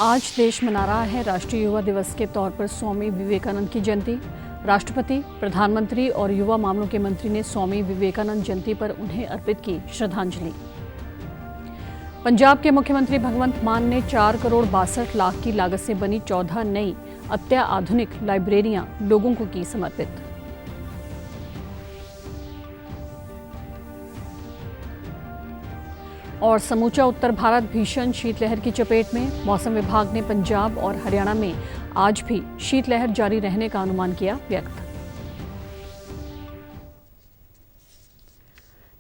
आज देश मना रहा है राष्ट्रीय युवा दिवस के तौर पर स्वामी विवेकानंद की जयंती। राष्ट्रपति, प्रधानमंत्री और युवा मामलों के मंत्री ने स्वामी विवेकानंद जयंती पर उन्हें अर्पित की श्रद्धांजलि। पंजाब के मुख्यमंत्री भगवंत मान ने 4 करोड़ 62 लाख की लागत से बनी 14 नई अत्याधुनिक लाइब्रेरियां लोगों को की समर्पित। और समूचा उत्तर भारत भीषण शीतलहर की चपेट में। मौसम विभाग ने पंजाब और हरियाणा में आज भी शीतलहर जारी रहने का अनुमान किया व्यक्त।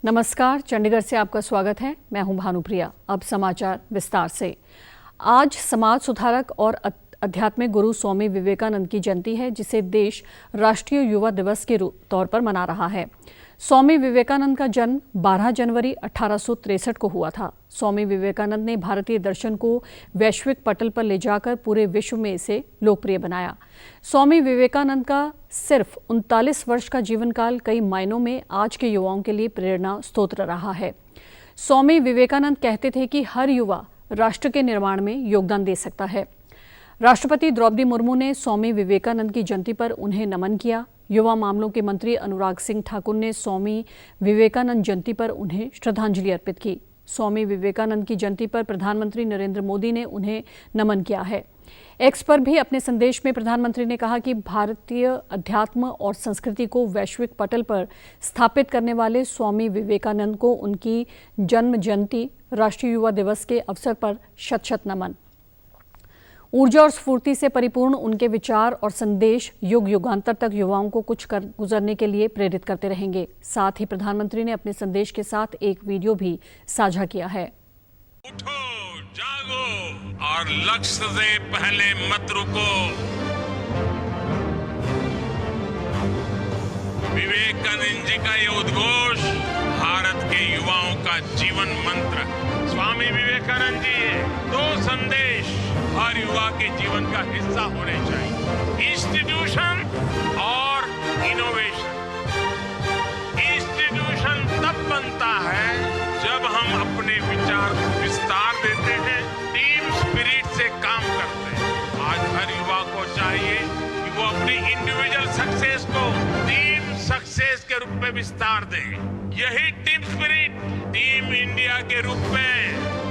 नमस्कार, चंडीगढ़ से आपका स्वागत है। मैं हूं भानुप्रिया। अब समाचार विस्तार से। आज समाज सुधारक और आध्यात्मिक गुरु स्वामी विवेकानंद की जयंती है, जिसे देश राष्ट्रीय युवा दिवस के तौर पर मना रहा है। स्वामी विवेकानंद का जन्म 12 जनवरी 1863 को हुआ था। स्वामी विवेकानंद ने भारतीय दर्शन को वैश्विक पटल पर ले जाकर पूरे विश्व में इसे लोकप्रिय बनाया। स्वामी विवेकानंद का सिर्फ 39 वर्ष का जीवन काल कई मायनों में आज के युवाओं के लिए प्रेरणा स्रोत रहा है। स्वामी विवेकानंद कहते थे कि हर युवा राष्ट्र के निर्माण में योगदान दे सकता है। राष्ट्रपति द्रौपदी मुर्मू ने स्वामी विवेकानंद की जयंती पर उन्हें नमन किया। युवा मामलों के मंत्री अनुराग सिंह ठाकुर ने स्वामी विवेकानंद जयंती पर उन्हें श्रद्धांजलि अर्पित की। स्वामी विवेकानंद की जयंती पर प्रधानमंत्री नरेंद्र मोदी ने उन्हें नमन किया है। एक्स पर भी अपने संदेश में प्रधानमंत्री ने कहा कि भारतीय अध्यात्म और संस्कृति को वैश्विक पटल पर स्थापित करने वाले स्वामी विवेकानंद को उनकी जन्म जयंती राष्ट्रीय युवा दिवस के अवसर पर शत शत नमन। ऊर्जा और स्फूर्ति से परिपूर्ण उनके विचार और संदेश युग युगांतर तक युवाओं को कुछ कर गुजरने के लिए प्रेरित करते रहेंगे। साथ ही प्रधानमंत्री ने अपने संदेश के साथ एक वीडियो भी साझा किया है। उठो, जागो और लक्ष्य से पहले मत रुको। विवेकानंद जी का ये उद्घोष भारत के युवाओं का जीवन मंत्र। स्वामी विवेकानंद जी 2 संदेश हर युवा के जीवन का हिस्सा होने चाहिए। इंस्टीट्यूशन और इनोवेशन। इंस्टीट्यूशन तब बनता है जब हम अपने विचार को विस्तार देते हैं, टीम स्पिरिट से काम करते हैं। आज हर युवा को चाहिए कि वो अपनी इंडिविजुअल सक्सेस को टीम सक्सेस के रूप में विस्तार दे। यही टीम स्पिरिट टीम इंडिया के रूप में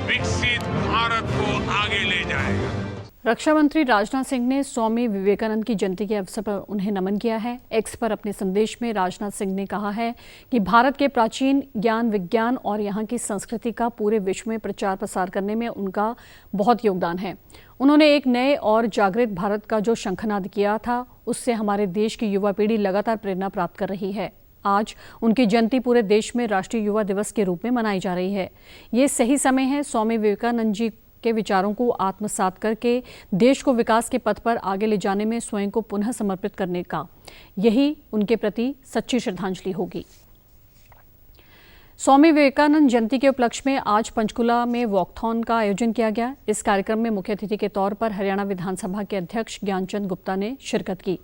विकसित भारत को आगे ले जाएगा। रक्षा मंत्री राजनाथ सिंह ने स्वामी विवेकानंद की जयंती के अवसर पर उन्हें नमन किया है। एक्स पर अपने संदेश में राजनाथ सिंह ने कहा है कि भारत के प्राचीन ज्ञान विज्ञान और यहाँ की संस्कृति का पूरे विश्व में प्रचार प्रसार करने में उनका बहुत योगदान है। उन्होंने एक नए और जागृत भारत का जो शंखनाद किया था, उससे हमारे देश की युवा पीढ़ी लगातार प्रेरणा प्राप्त कर रही है। आज उनकी जयंती पूरे देश में राष्ट्रीय युवा दिवस के रूप में मनाई जा रही है। ये सही समय है स्वामी विवेकानंद जी के विचारों को आत्मसात करके देश को विकास के पथ पर आगे ले जाने में स्वयं को पुनः समर्पित करने का। यही उनके प्रति सच्ची श्रद्धांजलि होगी। स्वामी विवेकानंद जयंती के उपलक्ष्य में आज पंचकुला में वॉकथॉन का आयोजन किया गया। इस कार्यक्रम में मुख्य अतिथि के तौर पर हरियाणा विधानसभा के अध्यक्ष ज्ञानचंद गुप्ता ने शिरकत की।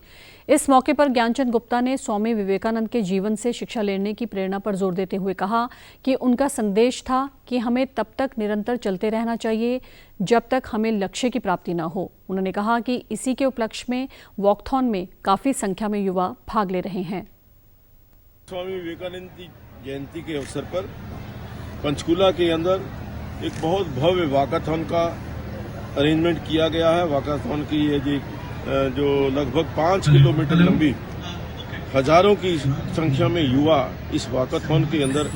इस मौके पर ज्ञानचंद गुप्ता ने स्वामी विवेकानंद के जीवन से शिक्षा लेने की प्रेरणा पर जोर देते हुए कहा कि उनका संदेश था कि हमें तब तक निरंतर चलते रहना चाहिए जब तक हमें लक्ष्य की प्राप्ति न हो। उन्होंने कहा कि इसी के उपलक्ष्य में वॉकथॉन में काफी संख्या में युवा भाग ले रहे हैं। स्वामी विवेकानंद की जयंती के अवसर पर पंचकुला के अंदर एक बहुत भव्य वाकाथॉन का अरेंजमेंट किया गया है। वाकाथॉन की ये जो लगभग 5 किलोमीटर लंबी हजारों की संख्या में युवा इस वाकाथॉन के अंदर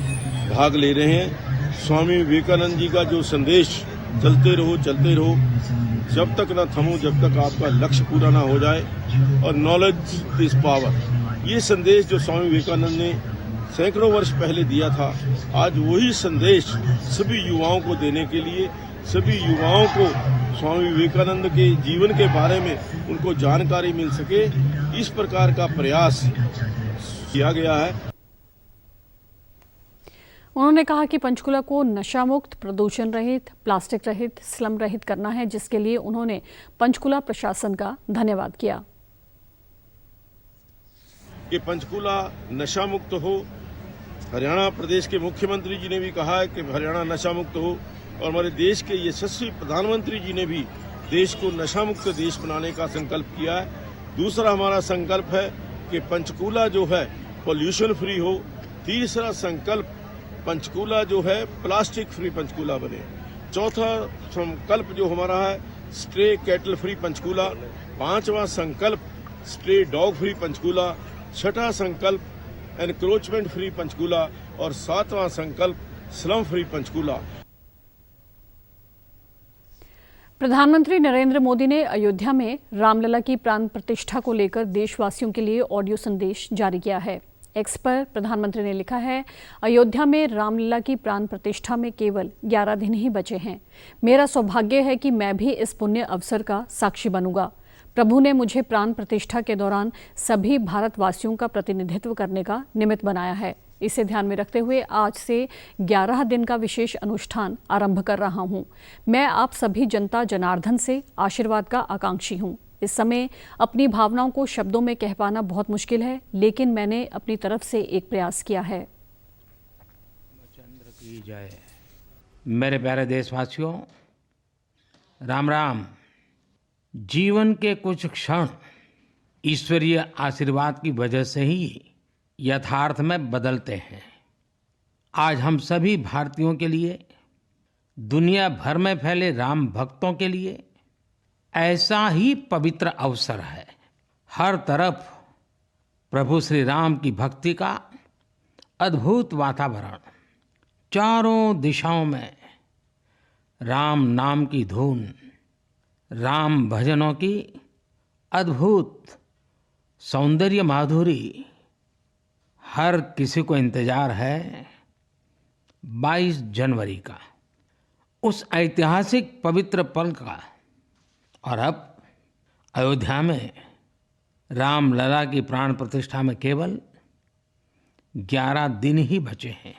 भाग ले रहे हैं। स्वामी विवेकानंद जी का जो संदेश, चलते रहो, जब तक न थमो, जब तक आपका लक्ष्य पूरा ना हो जाए, और नॉलेज इज पावर, ये संदेश जो स्वामी विवेकानंद ने सैकड़ों वर्ष पहले दिया था, आज वही संदेश सभी युवाओं को देने के लिए, सभी युवाओं को स्वामी विवेकानंद के जीवन के बारे में उनको जानकारी मिल सके, इस प्रकार का प्रयास किया गया है। उन्होंने कहा कि पंचकुला को नशा मुक्त, प्रदूषण रहित, प्लास्टिक रहित, स्लम रहित करना है, जिसके लिए उन्होंने पंचकुला प्रशासन का धन्यवाद किया। कि पंचकुला नशा मुक्त हो। हरियाणा प्रदेश के मुख्यमंत्री जी ने भी कहा है कि हरियाणा नशा मुक्त हो, और हमारे देश के यशस्वी प्रधानमंत्री जी ने भी देश को नशा मुक्त देश बनाने का संकल्प किया है। दूसरा हमारा संकल्प है कि पंचकुला जो है पॉल्यूशन फ्री हो। तीसरा संकल्प पंचकुला जो है प्लास्टिक फ्री पंचकुला बने। चौथा संकल्प जो हमारा है स्ट्रे कैटल फ्री पंचकुला। पांचवा संकल्प स्ट्रे डॉग फ्री पंचकुला। छठा संकल्प एनक्रोचमेंट फ्री पंचकुला, और सातवां संकल्प स्लम फ्री पंचकुला। प्रधानमंत्री नरेंद्र मोदी ने अयोध्या में रामलला की प्राण प्रतिष्ठा को लेकर देशवासियों के लिए ऑडियो संदेश जारी किया है। एक्स पर प्रधानमंत्री ने लिखा है, अयोध्या में रामलला की प्राण प्रतिष्ठा में केवल 11 दिन ही बचे हैं। मेरा सौभाग्य है कि मैं भी इस पुण्य अवसर का साक्षी बनूंगा। प्रभु ने मुझे प्राण प्रतिष्ठा के दौरान सभी भारतवासियों का प्रतिनिधित्व करने का निमित्त बनाया है। इसे ध्यान में रखते हुए आज से 11 दिन का विशेष अनुष्ठान आरंभ कर रहा हूं। मैं आप सभी जनता जनार्दन से आशीर्वाद का आकांक्षी हूं। इस समय अपनी भावनाओं को शब्दों में कह पाना बहुत मुश्किल है, लेकिन मैंने अपनी तरफ से एक प्रयास किया है। चंद्र की जय। मेरे प्यारे देशवासियों, राम राम। जीवन के कुछ क्षण ईश्वरीय आशीर्वाद की वजह से ही यथार्थ में बदलते हैं। आज हम सभी भारतीयों के लिए, दुनिया भर में फैले राम भक्तों के लिए ऐसा ही पवित्र अवसर है। हर तरफ प्रभु श्री राम की भक्ति का अद्भुत वातावरण, चारों दिशाओं में राम नाम की धुन, राम भजनों की अद्भुत सौंदर्य माधुरी। हर किसी को इंतजार है 22 जनवरी का, उस ऐतिहासिक पवित्र पल का। और अब अयोध्या में रामलला की प्राण प्रतिष्ठा में केवल 11 दिन ही बचे हैं।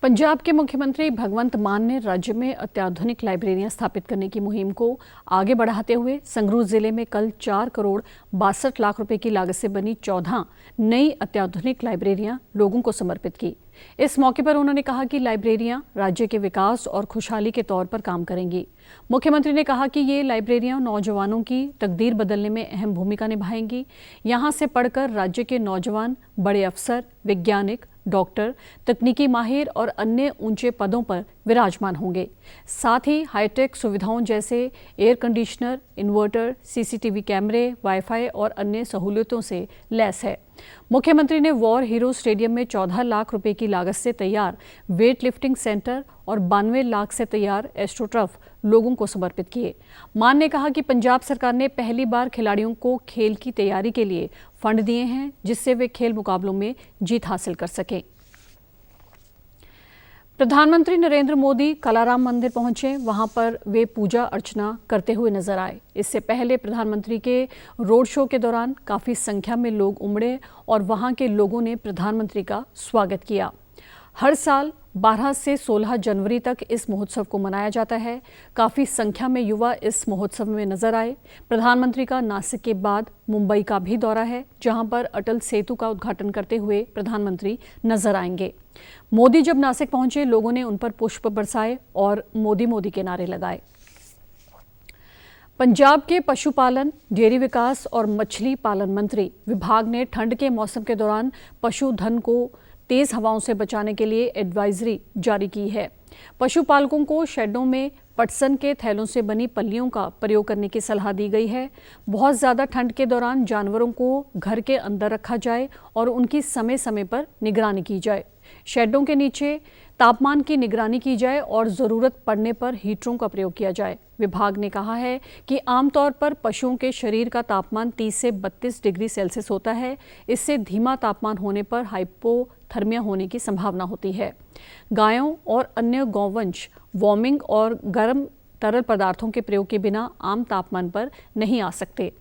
पंजाब के मुख्यमंत्री भगवंत मान ने राज्य में अत्याधुनिक लाइब्रेरियां स्थापित करने की मुहिम को आगे बढ़ाते हुए संगरूर जिले में कल 4 करोड़ 62 लाख रुपए की लागत से बनी 14 नई अत्याधुनिक लाइब्रेरियां लोगों को समर्पित की। इस मौके पर उन्होंने कहा कि लाइब्रेरियां राज्य के विकास और खुशहाली के तौर पर काम करेंगी। मुख्यमंत्री ने कहा कि ये लाइब्रेरियां नौजवानों की तकदीर बदलने में अहम भूमिका निभाएंगी। यहां से पढ़कर राज्य के नौजवान बड़े अफसर, वैज्ञानिक, डॉक्टर, तकनीकी माहिर और अन्य ऊंचे पदों पर विराजमान होंगे। साथ ही हाईटेक सुविधाओं जैसे एयर कंडीशनर, इन्वर्टर, सीसीटीवी कैमरे, वाईफाई और अन्य सहूलियतों से लैस है। मुख्यमंत्री ने वॉर हीरो स्टेडियम में 14 लाख रुपए की लागत से तैयार वेट लिफ्टिंग सेंटर और 92 लाख से तैयार एस्ट्रोटर्फ लोगों को समर्पित किए। मान ने कहा कि पंजाब सरकार ने पहली बार खिलाड़ियों को खेल की तैयारी के लिए फंड दिए हैं, जिससे वे खेल मुकाबलों में जीत हासिल कर सकें। प्रधानमंत्री नरेंद्र मोदी कलाराम मंदिर पहुंचे। वहां पर वे पूजा अर्चना करते हुए नजर आए। इससे पहले प्रधानमंत्री के रोड शो के दौरान काफी संख्या में लोग उमड़े और वहां के लोगों ने प्रधानमंत्री का स्वागत किया। हर साल 12 से 16 जनवरी तक इस महोत्सव को मनाया जाता है। काफ़ी संख्या में युवा इस महोत्सव में नजर आए। प्रधानमंत्री का नासिक के बाद मुंबई का भी दौरा है, जहां पर अटल सेतु का उद्घाटन करते हुए प्रधानमंत्री नजर आएंगे। मोदी जब नासिक पहुंचे, लोगों ने उन पर पुष्प बरसाए और मोदी मोदी के नारे लगाए। पंजाब के पशुपालन, डेयरी विकास और मछली पालन मंत्री विभाग ने ठंड के मौसम के दौरान पशुधन को तेज हवाओं से बचाने के लिए एडवाइजरी जारी की है। पशुपालकों को शेडों में पटसन के थैलों से बनी पल्लियों का प्रयोग करने की सलाह दी गई है। बहुत ज़्यादा ठंड के दौरान जानवरों को घर के अंदर रखा जाए और उनकी समय समय पर निगरानी की जाए। शेडों के नीचे तापमान की निगरानी की जाए और ज़रूरत पड़ने पर हीटरों का प्रयोग किया जाए। विभाग ने कहा है कि आमतौर पर पशुओं के शरीर का तापमान 30 से 32 डिग्री सेल्सियस होता है। इससे धीमा तापमान होने पर हाइपोथर्मिया होने की संभावना होती है। गायों और अन्य गौवंश वार्मिंग और गर्म तरल पदार्थों के प्रयोग के बिना आम तापमान पर नहीं आ सकते।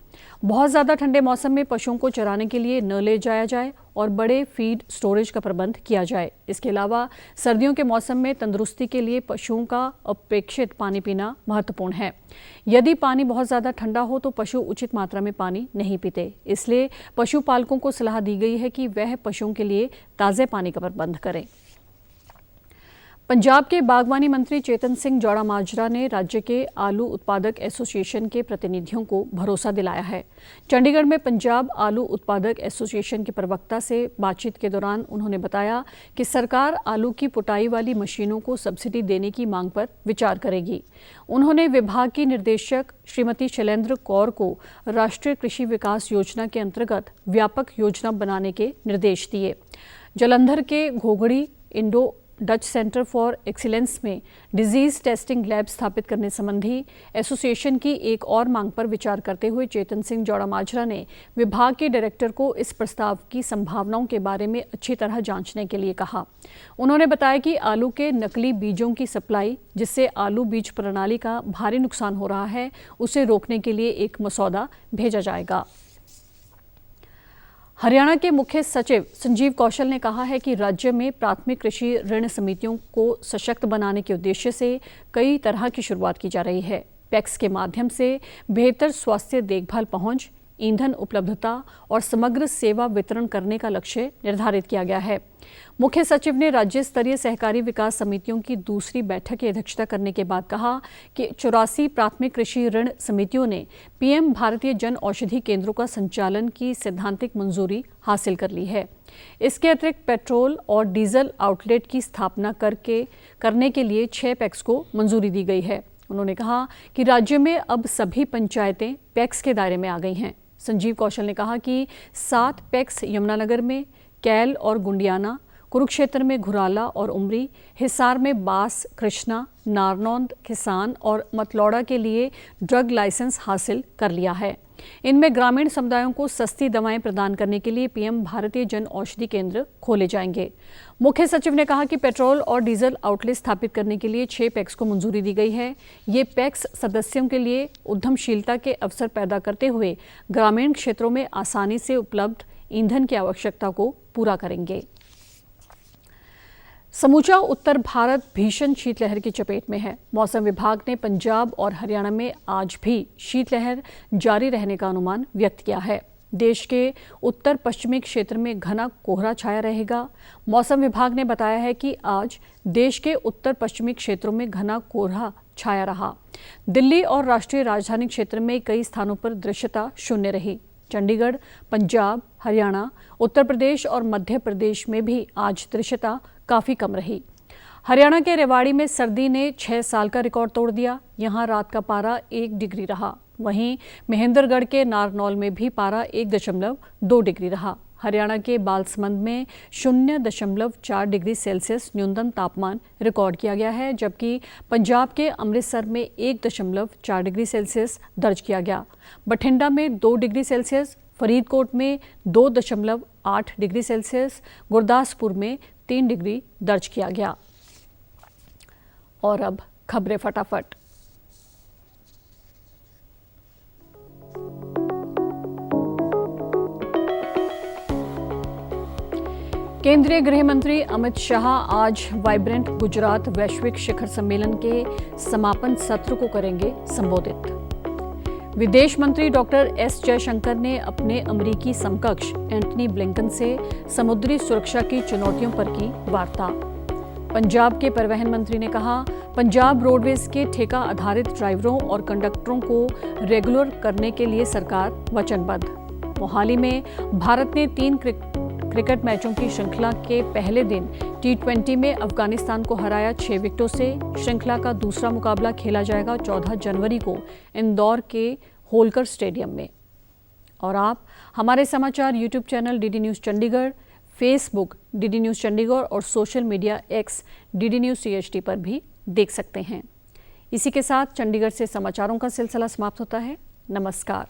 बहुत ज़्यादा ठंडे मौसम में पशुओं को चराने के लिए न ले जाया जाए और बड़े फीड स्टोरेज का प्रबंध किया जाए। इसके अलावा सर्दियों के मौसम में तंदुरुस्ती के लिए पशुओं का अपेक्षित पानी पीना महत्वपूर्ण है। यदि पानी बहुत ज़्यादा ठंडा हो तो पशु उचित मात्रा में पानी नहीं पीते, इसलिए पशुपालकों को सलाह दी गई है कि वह पशुओं के लिए ताज़े पानी का प्रबंध करें। पंजाब के बागवानी मंत्री चेतन सिंह जौड़ा माजरा ने राज्य के आलू उत्पादक एसोसिएशन के प्रतिनिधियों को भरोसा दिलाया है। चंडीगढ़ में पंजाब आलू उत्पादक एसोसिएशन के प्रवक्ता से बातचीत के दौरान उन्होंने बताया कि सरकार आलू की पुटाई वाली मशीनों को सब्सिडी देने की मांग पर विचार करेगी। उन्होंने विभाग की निदेशक श्रीमती शैलेंद्र कौर को राष्ट्रीय कृषि विकास योजना के अंतर्गत व्यापक योजना बनाने के निर्देश दिए। जालंधर के घोघड़ी Indo Dutch centre for excellence में डिजीज टेस्टिंग लैब स्थापित करने संबंधी एसोसिएशन की एक और मांग पर विचार करते हुए चेतन सिंह जौड़ा माजरा ने विभाग के डायरेक्टर को इस प्रस्ताव की संभावनाओं के बारे में अच्छी तरह जांचने के लिए कहा। उन्होंने बताया कि आलू के नकली बीजों की सप्लाई, जिससे आलू बीज प्रणाली का भारी नुकसान हो रहा है, उसे रोकने के लिए एक मसौदा भेजा जाएगा। हरियाणा के मुख्य सचिव संजीव कौशल ने कहा है कि राज्य में प्राथमिक कृषि ऋण समितियों को सशक्त बनाने के उद्देश्य से कई तरह की शुरुआत की जा रही है। पैक्स के माध्यम से बेहतर स्वास्थ्य देखभाल पहुंच, ईंधन उपलब्धता और समग्र सेवा वितरण करने का लक्ष्य निर्धारित किया गया है। मुख्य सचिव ने राज्य स्तरीय सहकारी विकास समितियों की दूसरी बैठक की अध्यक्षता करने के बाद कहा कि 84 प्राथमिक कृषि ऋण समितियों ने पीएम भारतीय जन औषधि केंद्रों का संचालन की सैद्धांतिक मंजूरी हासिल कर ली है। इसके अतिरिक्त पेट्रोल और डीजल आउटलेट की स्थापना करने के लिए 6 पैक्स को मंजूरी दी गई है। उन्होंने कहा कि राज्य में अब सभी पंचायतें पैक्स के दायरे में आ गई हैं। संजीव कौशल ने कहा कि 7 पैक्स यमुनानगर में, कैल और गुंडियाना, कुरुक्षेत्र में घुराला और उमरी, हिसार में बास, कृष्णा, नारनौंद, किसान और मतलौड़ा के लिए ड्रग लाइसेंस हासिल कर लिया है। इनमें ग्रामीण समुदायों को सस्ती दवाएं प्रदान करने के लिए पीएम भारतीय जन औषधि केंद्र खोले जाएंगे। मुख्य सचिव ने कहा कि पेट्रोल और डीजल आउटलेट स्थापित करने के लिए 6 पैक्स को मंजूरी दी गई है। ये पैक्स सदस्यों के लिए उद्यमशीलता के अवसर पैदा करते हुए ग्रामीण क्षेत्रों में आसानी से उपलब्ध ईंधन की आवश्यकता को पूरा करेंगे। समूचा उत्तर भारत भीषण शीतलहर की चपेट में है। मौसम विभाग ने पंजाब और हरियाणा में आज भी शीतलहर जारी रहने का अनुमान व्यक्त किया है। देश के उत्तर पश्चिमी क्षेत्र में घना कोहरा छाया रहेगा। मौसम विभाग ने बताया है कि आज देश के उत्तर पश्चिमी क्षेत्रों में घना कोहरा छाया रहा। दिल्ली और राष्ट्रीय राजधानी क्षेत्र में कई स्थानों पर दृश्यता शून्य रही। चंडीगढ़, पंजाब, हरियाणा, उत्तर प्रदेश और मध्य प्रदेश में भी आज दृश्यता काफ़ी कम रही। हरियाणा के रेवाड़ी में सर्दी ने 6 साल का रिकॉर्ड तोड़ दिया। यहां रात का पारा 1 डिग्री रहा। वहीं महेंद्रगढ़ के नारनौल में भी पारा 1.2 डिग्री रहा। हरियाणा के बालसमंद में 0.4 डिग्री सेल्सियस न्यूनतम तापमान रिकॉर्ड किया गया है, जबकि पंजाब के अमृतसर में 1.4 डिग्री सेल्सियस दर्ज किया गया। बठिंडा में 2 डिग्री सेल्सियस, फरीदकोट में 2.8 डिग्री सेल्सियस, गुरदासपुर में 3 डिग्री दर्ज किया गया। और अब खबरें फटाफट। केंद्रीय गृह मंत्री अमित शाह आज वाइब्रेंट गुजरात वैश्विक शिखर सम्मेलन के समापन सत्र को करेंगे संबोधित। विदेश मंत्री डॉक्टर एस जयशंकर ने अपने अमेरिकी समकक्ष एंटनी ब्लिंकन से समुद्री सुरक्षा की चुनौतियों पर की वार्ता। पंजाब के परिवहन मंत्री ने कहा, पंजाब रोडवेज के ठेका आधारित ड्राइवरों और कंडक्टरों को रेगुलर करने के लिए सरकार वचनबद्ध। मोहाली में भारत ने 3 क्रिकेट मैचों की श्रृंखला के पहले दिन T20 में अफगानिस्तान को हराया 6 विकेटों से। श्रृंखला का दूसरा मुकाबला खेला जाएगा 14 जनवरी को इंदौर के होलकर स्टेडियम में। और आप हमारे समाचार YouTube channel DD news Chandigarh, Facebook DD news Chandigarh और social media X DD news CHD पर भी देख सकते हैं। इसी के साथ चंडीगढ़ से समाचारों का सिलसिला समाप्त होता है। नमस्कार।